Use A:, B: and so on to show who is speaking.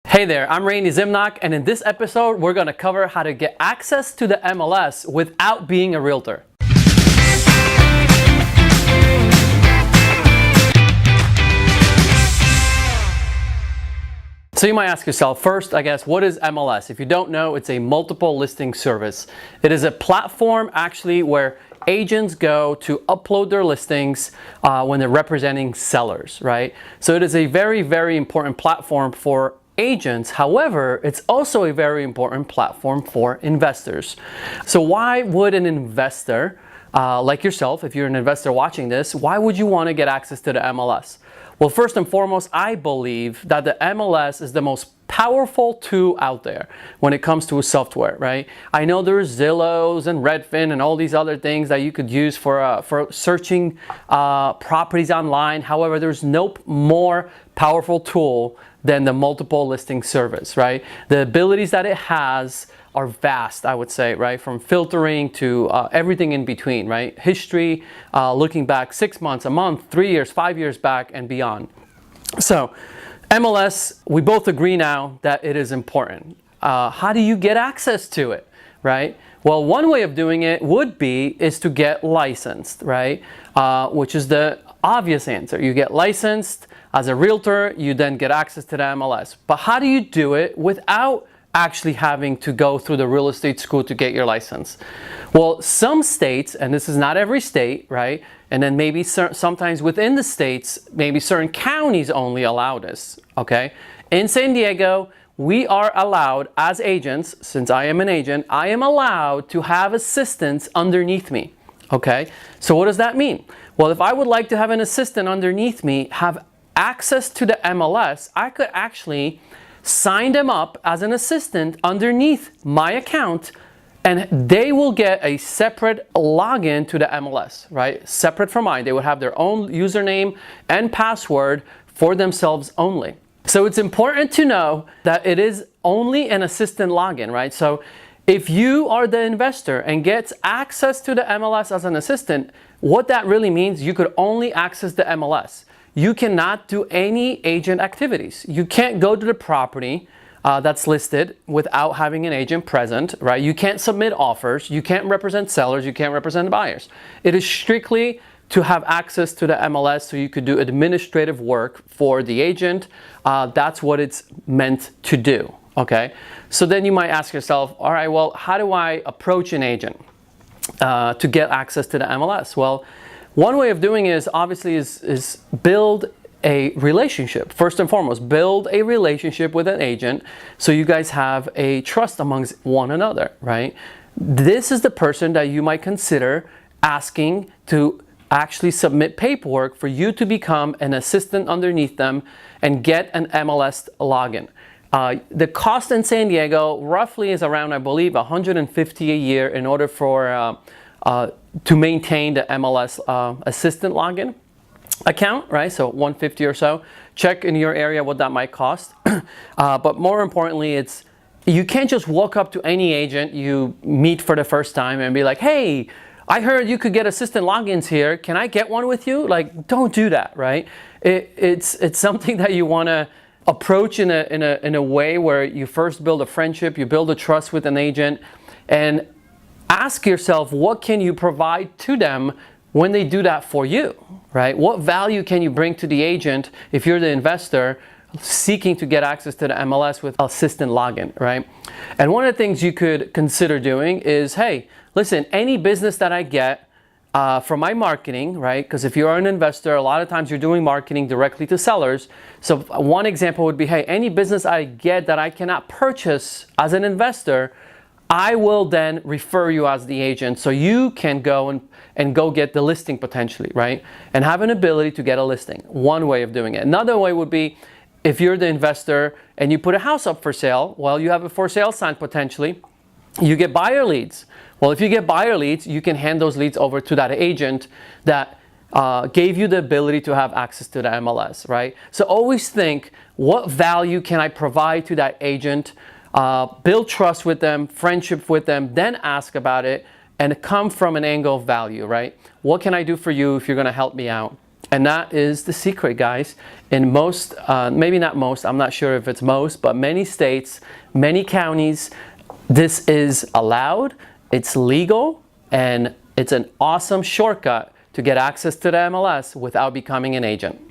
A: Hey there, I'm Randy Zimnock, and in this episode, we're going to cover how to get access to the MLS without being a realtor. So you might ask yourself, first, I guess, what is MLS? If you don't know, it's a multiple listing service. It is a platform actually where agents go to upload their listings when they're representing sellers, right? So it is a very, very important platform for agents. However, it's also a very important platform for investors. So why would an investor like yourself, if you're an investor watching this, why would you want to get access to the MLS? Well, first and foremost, I believe that the MLS is the most powerful tool out there when it comes to software, right? I know there's Zillows and Redfin and all these other things that you could use for searching properties online. However, there's no more powerful tool than the multiple listing service, right? The abilities that it has are vast, I would say, right? From filtering to everything in between, right? History, looking back 6 months, a month, 3 years, 5 years back and beyond. So MLS, we both agree now that it is important. How do you get access to it, right? Well, one way of doing it is to get licensed, right? Which is the obvious answer. You get licensed as a realtor, you then get access to the MLS. But how do you do it without actually having to go through the real estate school to get your license? Well, some states, and this is not every state, right? And then maybe sometimes within the states, maybe certain counties only allow this, okay? In San Diego, we are allowed as agents, since I am an agent, I am allowed to have assistants underneath me, okay? So what does that mean? Well, if I would like to have an assistant underneath me have access to the MLS, I could actually sign them up as an assistant underneath my account, and they will get a separate login to the MLS, right? Separate from mine. They would have their own username and password for themselves only. So it's important to know that it is only an assistant login, right? So if you are the investor and gets access to the MLS as an assistant, what that really means, you could only access the MLS. You cannot do any agent activities. You can't go to the property that's listed without having an agent present, right? You can't submit offers. You can't represent sellers. You can't represent buyers. It is strictly to have access to the MLS so you could do administrative work for the agent. That's what it's meant to do, okay? So then you might ask yourself, all right, well, how do I approach an agent to get access to the MLS? Well, one way of doing it is obviously is build a relationship. First and foremost, build a relationship with an agent so you guys have a trust amongst one another, right? This is the person that you might consider asking to actually submit paperwork for you to become an assistant underneath them and get an MLS login. The cost in San Diego roughly is around, I believe, $150 a year in order for to maintain the MLS assistant login account, right? So $150 or so. Check in your area what that might cost. But more importantly, you can't just walk up to any agent you meet for the first time and be like, hey, I heard you could get assistant logins here. Can I get one with you? Like, don't do that, right? It's something that you want to approach in a way where you first build a friendship, you build a trust with an agent, and ask yourself, what can you provide to them when they do that for you, right? What value can you bring to the agent if you're the investor seeking to get access to the MLS with assistant login, right? And one of the things you could consider doing is, hey, listen, any business that I get from my marketing, right? Because if you're an investor, a lot of times you're doing marketing directly to sellers. So one example would be, hey, any business I get that I cannot purchase as an investor, I will then refer you as the agent so you can go and go get the listing potentially, right? And have an ability to get a listing. One way of doing it. Another way would be if you're the investor and you put a house up for sale, well, you have a for sale sign potentially, you get buyer leads. Well, if you get buyer leads, you can hand those leads over to that agent that gave you the ability to have access to the MLS, right? So always think, what value can I provide to that agent? Build trust with them, friendship with them, then ask about it and come from an angle of value, right? What can I do for you if you're going to help me out? And that is the secret, guys. In most, maybe not most, I'm not sure if it's most, but many states, many counties, this is allowed, it's legal, and it's an awesome shortcut to get access to the MLS without becoming an agent.